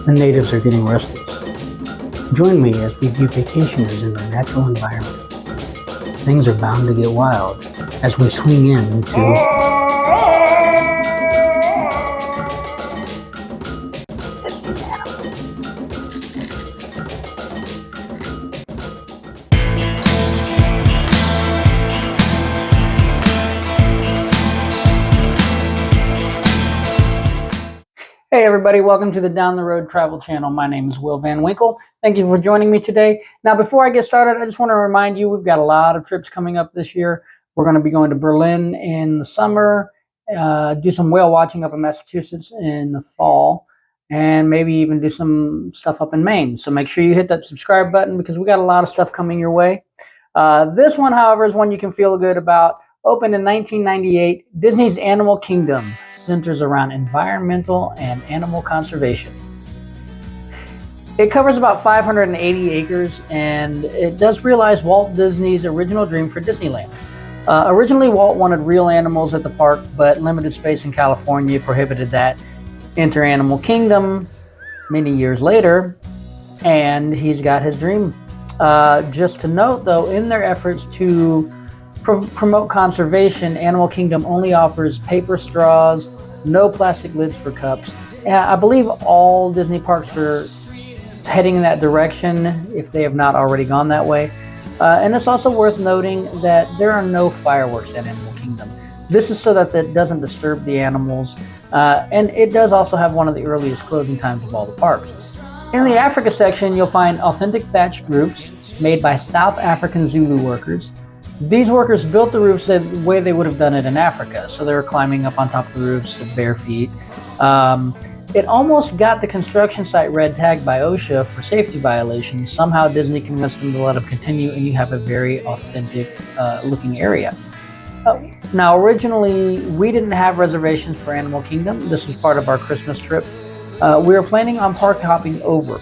The natives are getting restless. Join me as we view vacationers in their natural environment. Things are bound to get wild as we swing into Disney's Animal. Hey everybody, welcome to the Down the Road Travel Channel. My name is Will Van Winkle. Thank you for joining me today. Now before I get started, I just want to remind you we've got a lot of trips coming up this year. We're going to be going to Berlin in the summer, do some whale watching up in Massachusetts in the fall, and maybe even do some stuff up in Maine. So make sure you hit that subscribe button because we got a lot of stuff coming your way. This one, however, is one you can feel good about. Opened in 1998, Disney's Animal Kingdom centers around environmental and animal conservation. It covers about 580 acres, and it does realize Walt Disney's original dream for Disneyland. Originally, Walt wanted real animals at the park, but limited space in California prohibited that. Enter Animal Kingdom many years later, and he's got his dream. Just to note, though, in their efforts to promote conservation, Animal Kingdom only offers paper straws, no plastic lids for cups. And I believe all Disney parks are heading in that direction if they have not already gone that way. And it's also worth noting that there are no fireworks at Animal Kingdom. This is so that it doesn't disturb the animals. And it does also have one of the earliest closing times of all the parks. In the Africa section, you'll find authentic thatched roofs made by South African Zulu workers. These workers built the roofs the way they would have done it in Africa. So they were climbing up on top of the roofs with bare feet. It almost got the construction site red tagged by OSHA for safety violations. Somehow Disney convinced them to let them continue, and you have a very authentic looking area. Now, originally, we didn't have reservations for Animal Kingdom. This was part of our Christmas trip. We were planning on park hopping over,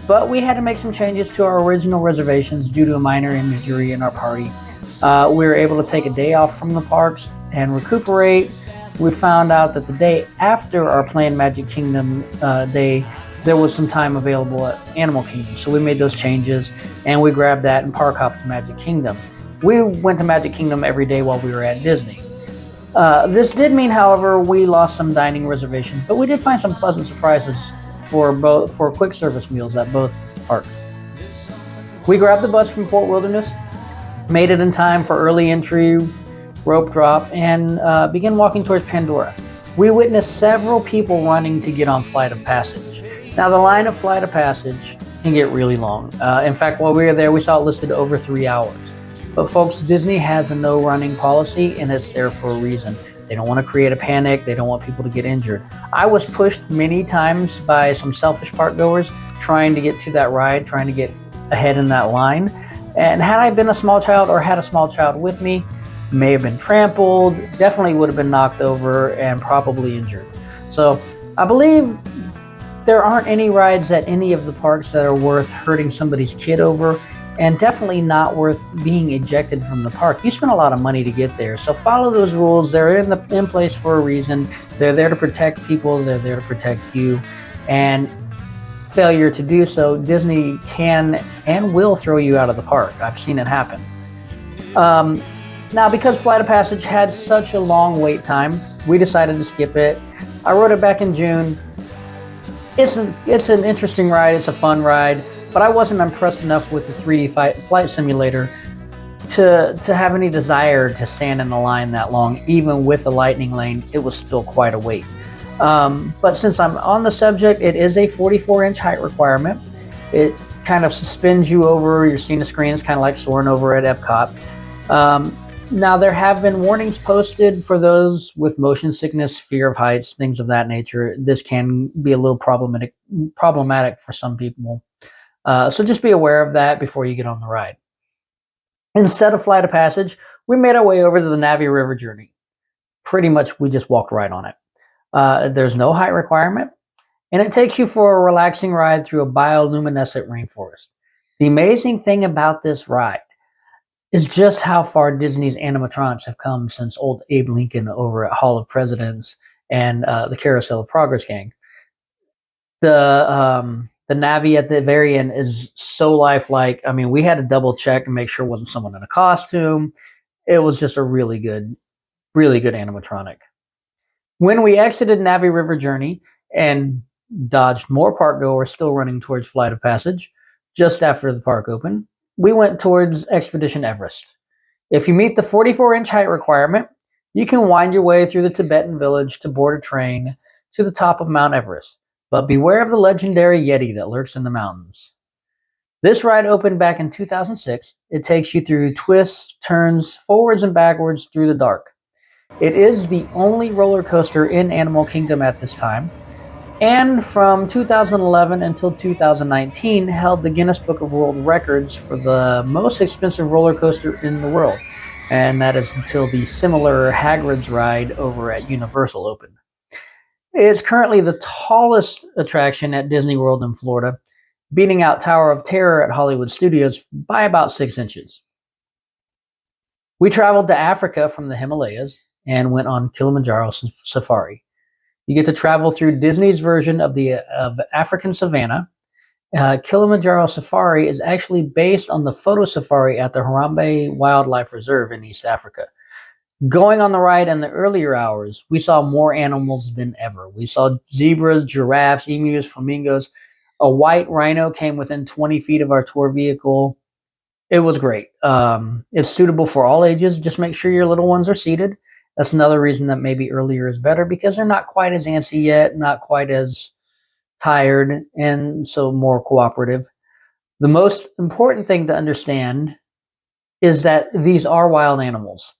but we had to make some changes to our original reservations due to a minor injury in our party. We were able to take a day off from the parks and recuperate. We found out that the day after our planned Magic Kingdom day, there was some time available at Animal Kingdom. So we made those changes and we grabbed that and park hopped to Magic Kingdom. We went to Magic Kingdom every day while we were at Disney. This did mean, however, we lost some dining reservations, but we did find some pleasant surprises for quick service meals at both parks. We grabbed the bus from Fort Wilderness, made it in time for early entry, rope drop, and began walking towards Pandora. We witnessed several people running to get on Flight of Passage. Now, the line of Flight of Passage can get really long. In fact, while we were there, we saw it listed over 3 hours. But folks, Disney has a no running policy, and it's there for a reason. They don't want to create a panic. They don't want people to get injured. I was pushed many times by some selfish park goers trying to get to that ride, trying to get ahead in that line. And had I been a small child or had a small child with me, may have been trampled, definitely would have been knocked over and probably injured. So I believe there aren't any rides at any of the parks that are worth hurting somebody's kid over, and definitely not worth being ejected from the park. You spend a lot of money to get there, so follow those rules. They're in place for a reason. They're there to protect people. They're there to protect you. And failure to do so, Disney can and will throw you out of the park. I've seen it happen. Now, because Flight of Passage had such a long wait time, we decided to skip it. I rode it back in June. It's an interesting ride. It's a fun ride, but I wasn't impressed enough with the 3D flight simulator to have any desire to stand in the line that long. Even with the lightning lane, it was still quite a wait. But since I'm on the subject, it is a 44-inch height requirement. It kind of suspends you over. You're seeing the screen. It's kind of like soaring over at Epcot. Now, there have been warnings posted for those with motion sickness, fear of heights, things of that nature. This can be a little problematic for some people. So just be aware of that before you get on the ride. Instead of Flight of Passage, we made our way over to the Navi River Journey. Pretty much, we just walked right on it. There's no height requirement, and it takes you for a relaxing ride through a bioluminescent rainforest. The amazing thing about this ride is just how far Disney's animatronics have come since old Abe Lincoln over at Hall of Presidents and the Carousel of Progress gang. The Navi at the very end is so lifelike. I mean, we had to double check and make sure it wasn't someone in a costume. It was just a really good animatronic. When we exited Navi River Journey and dodged more park goers still running towards Flight of Passage, just after the park opened, we went towards Expedition Everest. If you meet the 44-inch height requirement, you can wind your way through the Tibetan village to board a train to the top of Mount Everest. But beware of the legendary Yeti that lurks in the mountains. This ride opened back in 2006. It takes you through twists, turns, forwards and backwards through the dark. It is the only roller coaster in Animal Kingdom at this time, and from 2011 until 2019 held the Guinness Book of World Records for the most expensive roller coaster in the world, and that is until the similar Hagrid's ride over at Universal opened. It's currently the tallest attraction at Disney World in Florida, beating out Tower of Terror at Hollywood Studios by about 6 inches. We traveled to Africa from the Himalayas and went on Kilimanjaro Safari. You get to travel through Disney's version of African Savannah. Kilimanjaro Safari is actually based on the photo safari at the Harambe Wildlife Reserve in East Africa. Going on the ride in the earlier hours, we saw more animals than ever. We saw zebras, giraffes, emus, flamingos. A white rhino came within 20 feet of our tour vehicle. It was great. It's suitable for all ages. Just make sure your little ones are seated. That's another reason that maybe earlier is better, because they're not quite as antsy yet, not quite as tired, and so more cooperative. The most important thing to understand is that these are wild animals.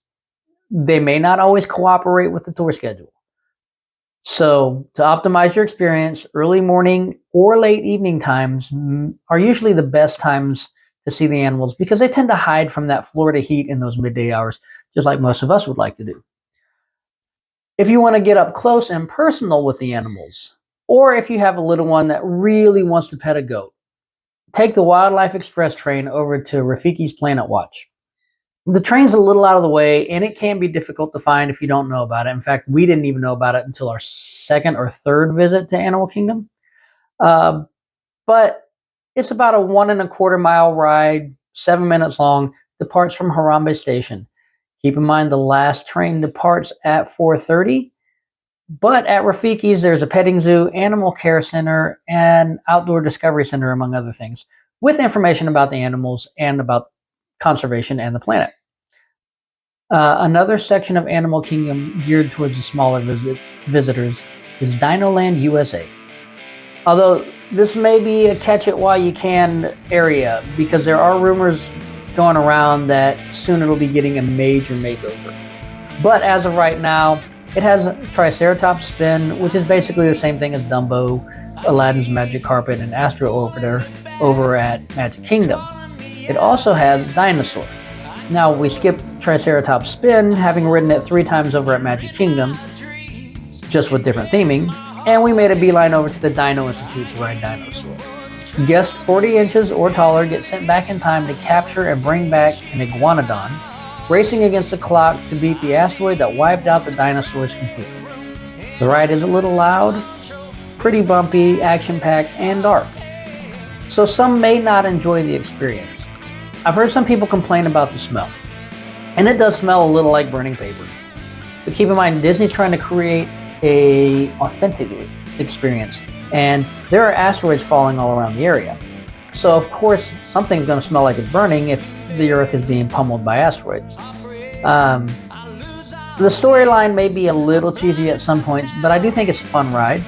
They may not always cooperate with the tour schedule. So to optimize your experience, early morning or late evening times are usually the best times to see the animals, because they tend to hide from that Florida heat in those midday hours, just like most of us would like to do. If you want to get up close and personal with the animals, or if you have a little one that really wants to pet a goat, take the Wildlife Express train over to Rafiki's Planet Watch. The train's a little out of the way, and it can be difficult to find if you don't know about it. In fact, we didn't even know about it until our second or third visit to Animal Kingdom. But it's about a 1.25 mile ride, 7 minutes long, departs from Harambe Station. Keep in mind the last train departs at 4:30, but at Rafiki's there's a petting zoo, animal care center, and outdoor discovery center, among other things, with information about the animals and about conservation and the planet. Another section of Animal Kingdom geared towards the smaller visitors is Dinoland USA. Although this may be a catch it while you can area, because there are rumors going around that soon it'll be getting a major makeover. But as of right now, it has Triceratops Spin, which is basically the same thing as Dumbo, Aladdin's Magic Carpet, and Astro Orbiter over at Magic Kingdom. It also has Dinosaur. Now, we skipped Triceratops Spin, having ridden it 3 times over at Magic Kingdom, just with different theming, and we made a beeline over to the Dino Institute to ride Dinosaur. Guests 40 inches or taller get sent back in time to capture and bring back an iguanodon, racing against the clock to beat the asteroid that wiped out the dinosaurs completely. The ride is a little loud, pretty bumpy, action-packed, and dark, so some may not enjoy the experience. I've heard some people complain about the smell, and it does smell a little like burning paper. But keep in mind, Disney's trying to create an authentic experience, and there are asteroids falling all around the area. So of course, something's going to smell like it's burning if the Earth is being pummeled by asteroids. The storyline may be a little cheesy at some points, but I do think it's a fun ride.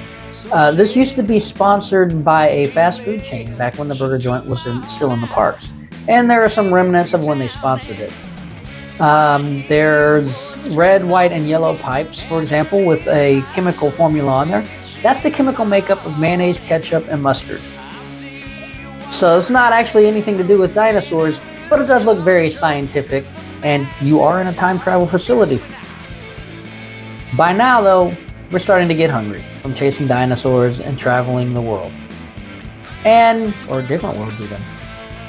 This used to be sponsored by a fast food chain back when the burger joint was still in the parks. And there are some remnants of when they sponsored it. There's red, white, and yellow pipes, for example, with a chemical formula on there. That's the chemical makeup of mayonnaise, ketchup, and mustard. So it's not actually anything to do with dinosaurs, but it does look very scientific, and you are in a time travel facility. By now, though, we're starting to get hungry from chasing dinosaurs and traveling the world. Or different worlds even.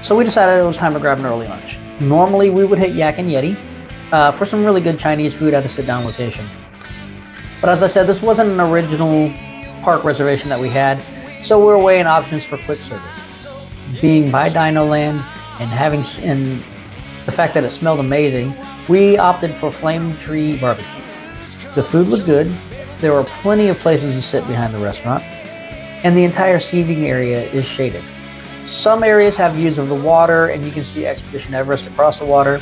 So we decided it was time to grab an early lunch. Normally we would hit Yak and Yeti for some really good Chinese food at a sit-down location. But as I said, this wasn't an original park reservation that we had. So we're weighing options for quick service. Being by Dino Land and the fact that it smelled amazing, we opted for Flame Tree Barbecue. The food was good. There were plenty of places to sit behind the restaurant, and the entire seating area is shaded. Some areas have views of the water, and you can see Expedition Everest across the water.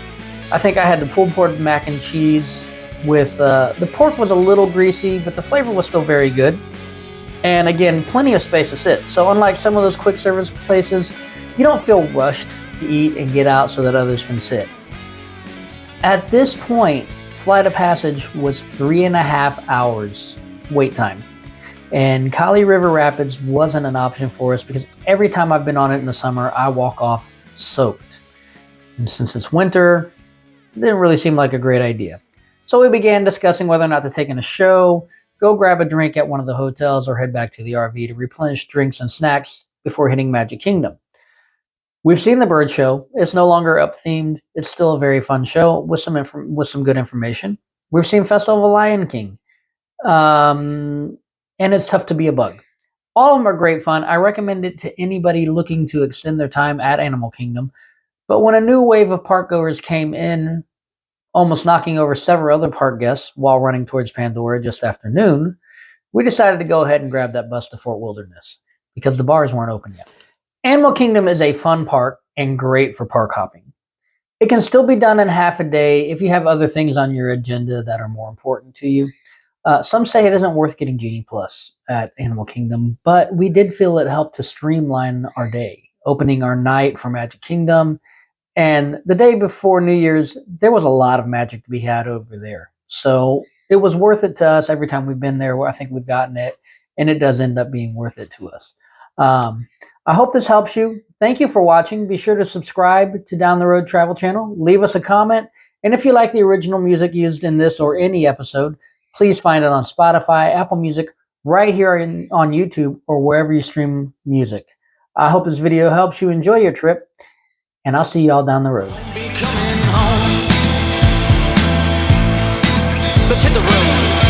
I think I had the pulled pork mac and cheese with the pork was a little greasy, but the flavor was still very good. And again, plenty of space to sit. So unlike some of those quick service places, you don't feel rushed to eat and get out so that others can sit. At this point, Flight of Passage was 3.5 hours wait time. And Kali River Rapids wasn't an option for us because every time I've been on it in the summer, I walk off soaked. And since it's winter, it didn't really seem like a great idea. So we began discussing whether or not to take in a show, go grab a drink at one of the hotels, or head back to the RV to replenish drinks and snacks before hitting Magic Kingdom. We've seen the bird show. It's no longer up-themed. It's still a very fun show with some good information. We've seen Festival of Lion King. And it's tough to be a bug. All of them are great fun. I recommend it to anybody looking to extend their time at Animal Kingdom. But when a new wave of park goers came in, almost knocking over several other park guests while running towards Pandora just after noon, we decided to go ahead and grab that bus to Fort Wilderness because the bars weren't open yet. Animal Kingdom is a fun park and great for park hopping. It can still be done in half a day if you have other things on your agenda that are more important to you. Some say it isn't worth getting Genie Plus at Animal Kingdom, but we did feel it helped to streamline our day, opening our night for Magic Kingdom. And the day before New Year's, there was a lot of magic to be had over there. So it was worth it to us every time we've been there. I think we've gotten it, and it does end up being worth it to us. I hope this helps you. Thank you for watching. Be sure to subscribe to Down the Road Travel Channel. Leave us a comment. And if you like the original music used in this or any episode, please find it on Spotify, Apple Music, right here on YouTube, or wherever you stream music. I hope this video helps you enjoy your trip, and I'll see y'all down the road. Let's hit the road.